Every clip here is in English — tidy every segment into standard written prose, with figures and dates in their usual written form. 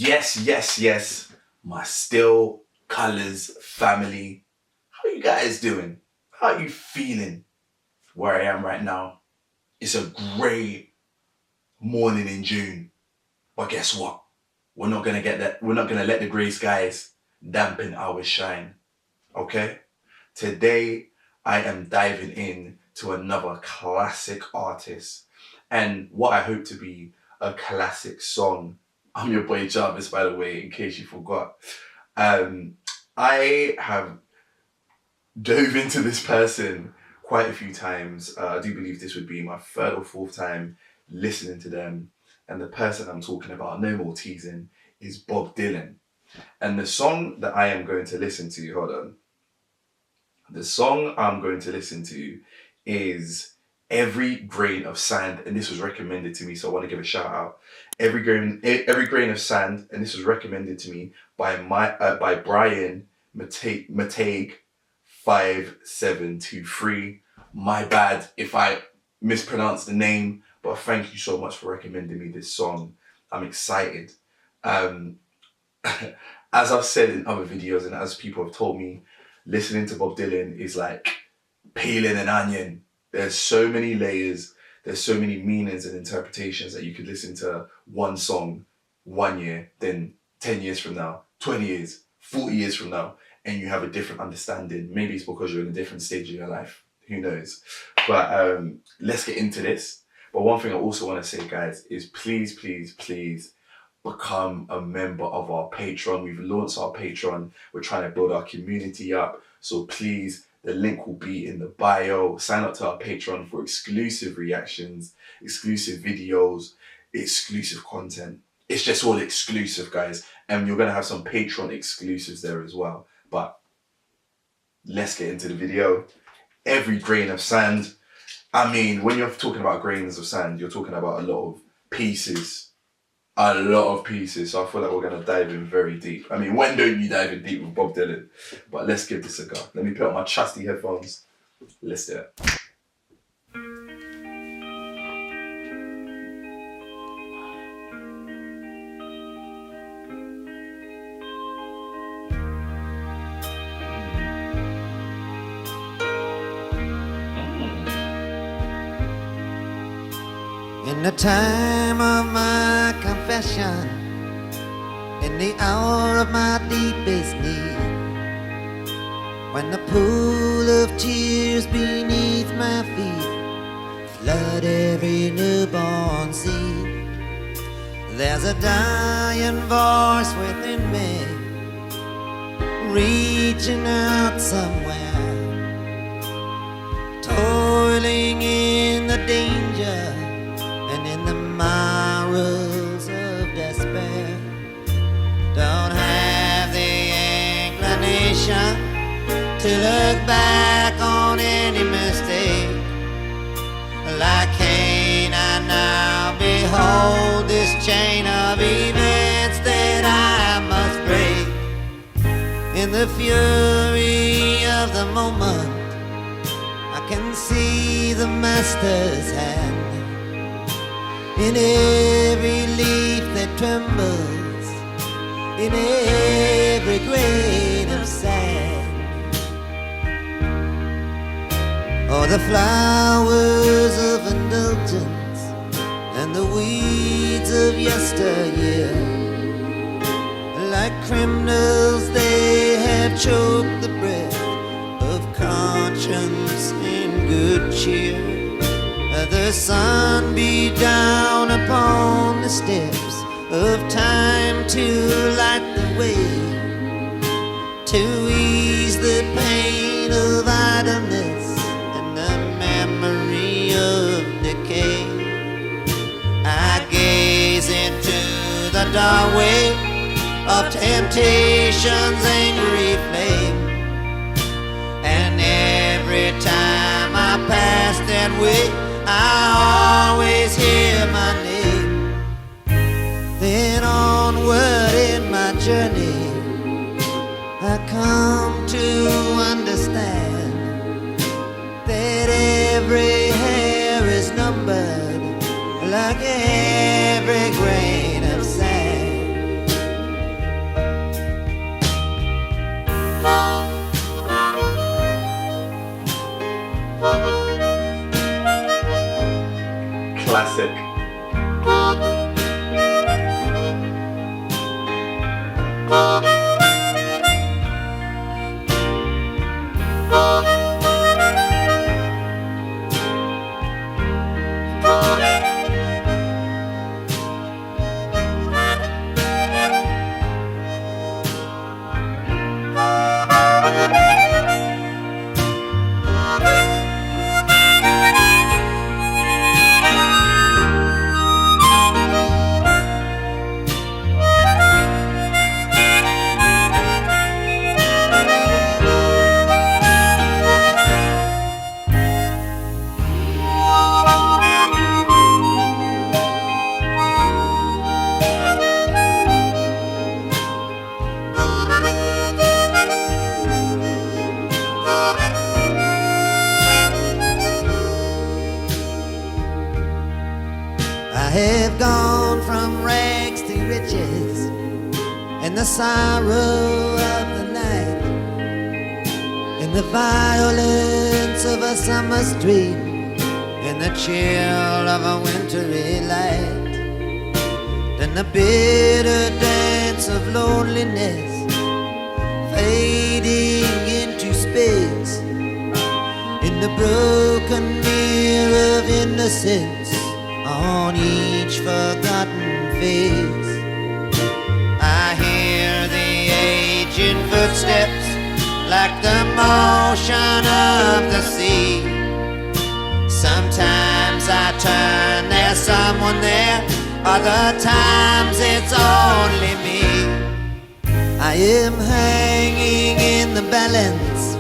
Yes, my Still Colours family. How you guys doing? How you feeling? Where I am right now, it's a grey morning in June. But guess what? We're not gonna get that. We're not gonna let the grey skies dampen our shine. Okay? Today, I am diving in to another classic artist and what I hope to be a classic song. I'm your boy Jervis, by the way, in case you forgot. I have dove into this person quite a few times. I do believe this would be my third or fourth time listening to them. And the person I'm talking about, no more teasing, is Bob Dylan. And the song that I am going to listen to, hold on. The song I'm going to listen to is Every Grain of Sand, and this was recommended to me, so I want to give a shout out. Every Grain of Sand, and this was recommended to me by by Brian Mateg 5723. My bad if I mispronounced the name, but thank you so much for recommending me this song. I'm excited. As I've said in other videos and as people have told me, listening to Bob Dylan is like peeling an onion. There's so many layers, there's so many meanings and interpretations that you could listen to one song 1 year, then 10 years from now, 20 years, 40 years from now, and you have a different understanding. Maybe it's because you're in a different stage of your life. Who knows? But let's get into this. But one thing I also want to say, guys, is please become a member of our Patreon. We've launched our Patreon. We're trying to build our community up. So please, the link will be in the bio. Sign up to our Patreon for exclusive reactions, exclusive videos, exclusive content. It's just all exclusive, guys. And you're going to have some Patreon exclusives there as well. But let's get into the video. Every Grain of Sand. I mean, when you're talking about grains of sand, you're talking about a lot of pieces. A lot of pieces. So I feel like we're going to dive in very deep. I mean, when don't you dive in deep with Bob Dylan? But let's give this a go. Let me put on my trusty headphones. Let's do it. In the time of my confession, in the hour of my deepest need, when the pool of tears beneath my feet flood every newborn seed, there's a dying voice within me, reaching out somewhere, toiling in the danger and in the morals of despair. Don't have the inclination to look back on any mistake. Like Cain, I now behold this chain of events that I must break. In the fury of the moment, I can see the Master's hand in every leaf that trembles, in every grain of sand. Oh, the flowers of indulgence and the weeds of yesteryear, like criminals they have choked the breath of conscience in good cheer. The sun beat down upon the steps of time to light the way, to ease the pain of idleness and the memory of decay. I gaze into the dark way of temptation's angry flame, and every time I pass that way, I always hear my name. Then onward in my journey, I come to understand that every hair is numbered, like every grain of sand. have gone from rags to riches in the sorrow of the night, in the violence of a summer street, in the chill of a wintry light, in the bitter dance of loneliness fading into space, in the broken mirror of innocence on each forgotten face. I hear the aging footsteps like the motion of the sea. Sometimes I turn, there's someone there, other times it's only me. I am hanging in the balance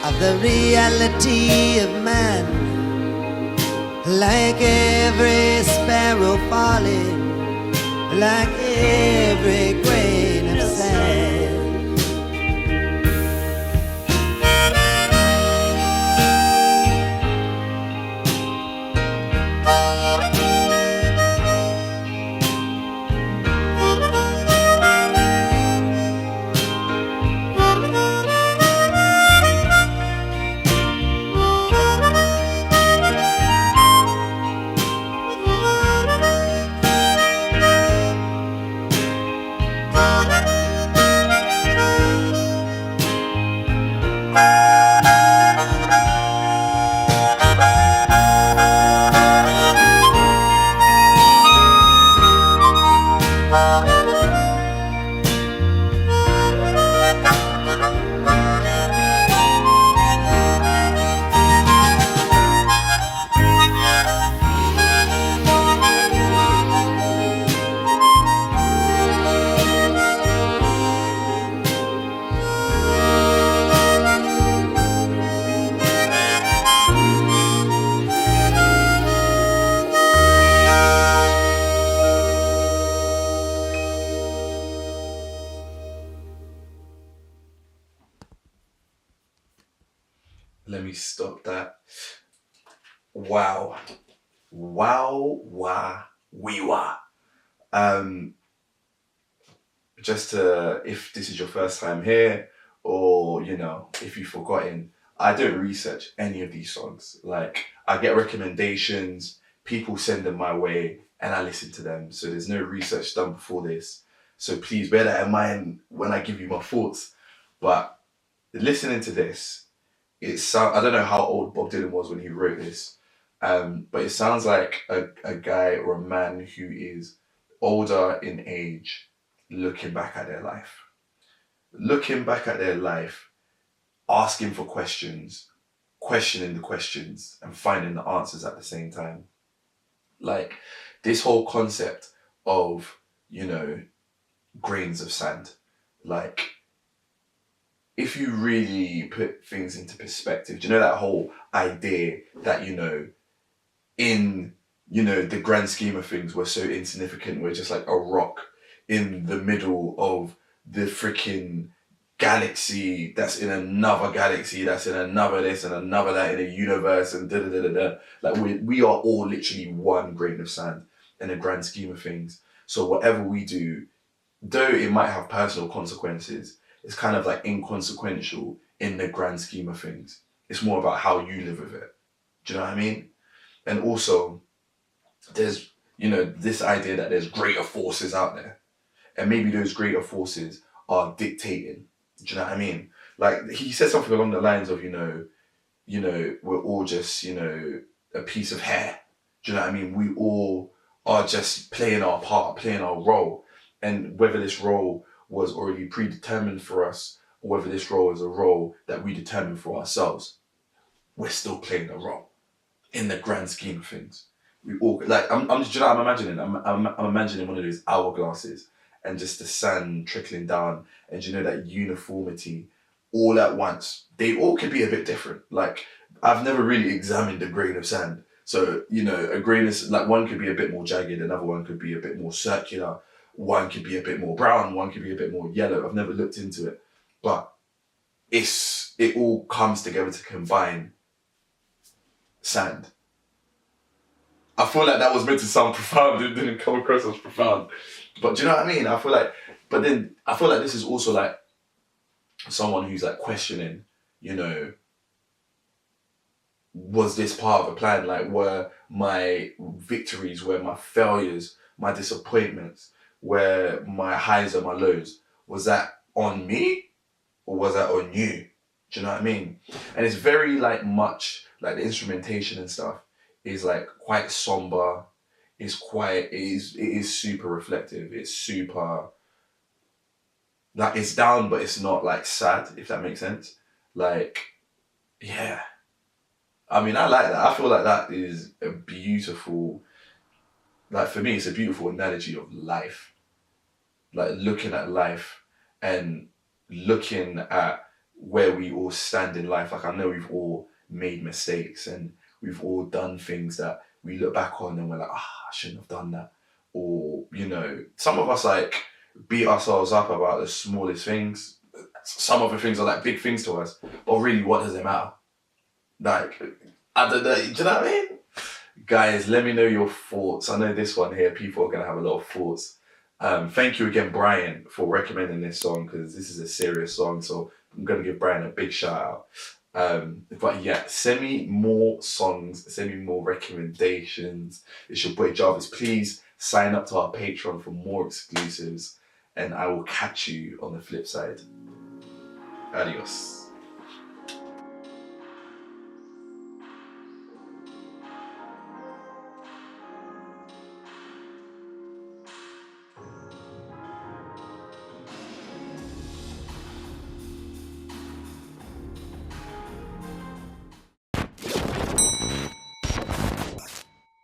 of the reality of man, like every sparrow falling, like every grain of sand. Let me stop that. Wow. Wow, wah, wee wah. Just to, if this is your first time here, or if you've forgotten, I don't research any of these songs. Like, I get recommendations, people send them my way, and I listen to them. So there's no research done before this. So please bear that in mind when I give you my thoughts. But listening to this, I don't know how old Bob Dylan was when he wrote this, but it sounds like a guy or a man who is older in age, looking back at their life. Looking back at their life, asking for questions, questioning the questions, and finding the answers at the same time. Like, this whole concept of, grains of sand. Like, if you really put things into perspective, do you know that whole idea that, in, the grand scheme of things, we're so insignificant, we're just like a rock in the middle of the freaking galaxy that's in another galaxy, that's in another this and another that in a universe and da da da da da. Like, we are all literally one grain of sand in the grand scheme of things. So whatever we do, though it might have personal consequences, it's kind of like inconsequential in the grand scheme of things. It's more about how you live with it. Do you know what I mean? And also, there's, this idea that there's greater forces out there. And maybe those greater forces are dictating. Do you know what I mean? Like, he said something along the lines of, we're all just, a piece of hair. Do you know what I mean? We all are just playing our part, playing our role. And whether this role was already predetermined for us, or whether this role is a role that we determine for ourselves, we're still playing a role in the grand scheme of things. We all, like, I'm just, I'm imagining, I'm imagining one of those hourglasses and just the sand trickling down, and that uniformity all at once. They all could be a bit different. Like, I've never really examined a grain of sand. So, a grain is like, one could be a bit more jagged, another one could be a bit more circular, one could be a bit more brown, one could be a bit more yellow. I've never looked into it, but it all comes together to combine sand. I feel like that was meant to sound profound. It didn't come across as profound. But do you know what I mean? I feel like, but then I feel like this is also like someone who's like questioning, you know, was this part of a plan? Like, were my victories, were my failures, my disappointments, were my highs and my lows, was that on me or was that on you? Do you know what I mean? And it's very like much like the instrumentation and stuff is like quite somber. It is super reflective. It's super like it's down, but it's not like sad, if that makes sense. Like, yeah. I mean, I like that. I feel like that is a beautiful, like for me, it's a beautiful analogy of life. Like looking at life and looking at where we all stand in life. Like I know we've all made mistakes and we've all done things that we look back on and we're like, I shouldn't have done that. Or, you know, some of us like beat ourselves up about the smallest things. Some of the things are like big things to us. But really, what does it matter? Like, I don't know, do you know what I mean? Guys, let me know your thoughts. I know this one here, people are going to have a lot of thoughts. Thank you again, Brian, for recommending this song because this is a serious song. So I'm going to give Brian a big shout out. But yeah, send me more songs, send me more recommendations. It's your boy Jarvis. Please sign up to our Patreon for more exclusives and I will catch you on the flip side. Adios.